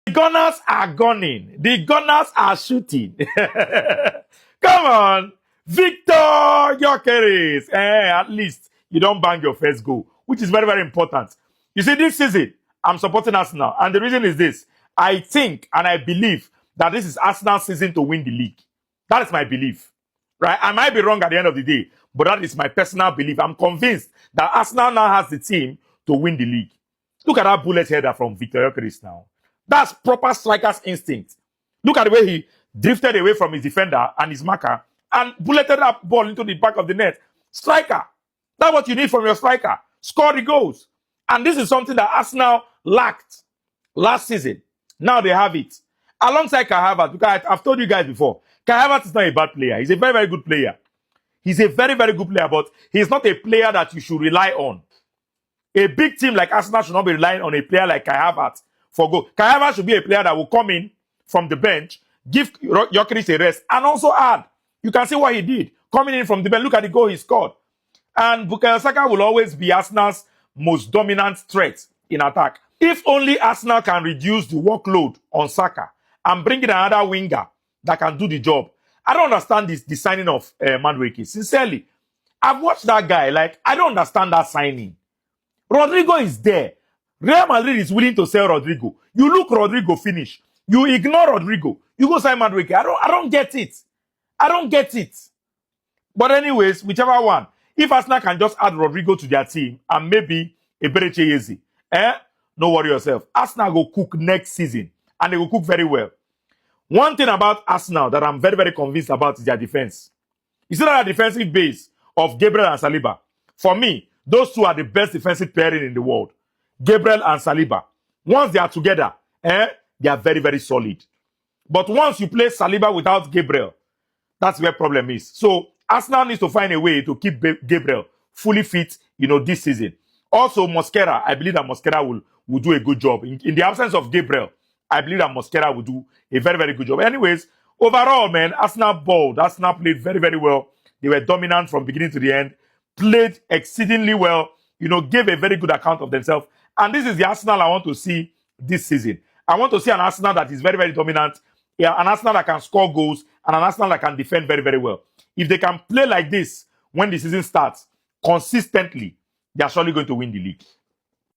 The Gunners are gunning. The Gunners are shooting. Come on. Viktor Gyökeres. At least you don't bang your first goal, which is very, very important. You see, this season, I'm supporting Arsenal. And the reason is this. I think and I believe that this is Arsenal's season to win the league. That is my belief. Right? I might be wrong at the end of the day, but that is my personal belief. I'm convinced that Arsenal now has the team to win the league. Look at that bullet header from Viktor Gyökeres now. That's proper striker's instinct. Look at the way he drifted away from his defender and his marker and bulleted that ball into the back of the net. Striker. That's what you need from your striker. Score the goals. And this is something that Arsenal lacked last season. Now they have it. Alongside Kai Havertz, because I've told you guys before, Kai Havertz is not a bad player. He's a very, very good player. He's a very, very good player, but he's not a player that you should rely on. A big team like Arsenal should not be relying on a player like Kai Havertz for goal. Kai Havertz should be a player that will come in from the bench, give Gyökeres a rest, and also add. You can see what he did. Coming in from the bench, look at the goal he scored. And Bukayo Saka will always be Arsenal's most dominant threat in attack. If only Arsenal can reduce the workload on Saka and bring in another winger that can do the job. I don't understand the signing of Madueke. Sincerely, I've watched that guy. Like, I don't understand that signing. Rodrigo is there. Real Madrid is willing to sell Rodrigo. You look Rodrigo finish. You ignore Rodrigo. You go sign Madueke. I don't get it. I don't get it. But anyways, whichever one. If Arsenal can just add Rodrigo to their team and maybe a Berecheyezi, no worry yourself. Arsenal will cook next season and they will cook very well. One thing about Arsenal that I'm very, very convinced about is their defense. You see that defensive base of Gabriel and Saliba. For me, those two are the best defensive pairing in the world. Gabriel and Saliba. Once they are together, they are very, very solid. But once you play Saliba without Gabriel, that's where the problem is. So Arsenal needs to find a way to keep Gabriel fully fit, this season. Also, Mosquera, I believe that Mosquera will do a good job. In the absence of Gabriel, I believe that Mosquera will do a very, very good job. Anyways, overall, man, Arsenal balled. Arsenal played very, very well. They were dominant from beginning to the end. Played exceedingly well. Gave a very good account of themselves. And this is the Arsenal I want to see this season. I want to see an Arsenal that is very, very dominant. Yeah, an Arsenal that can score goals. And an Arsenal that can defend very, very well. If they can play like this when the season starts, consistently, they are surely going to win the league.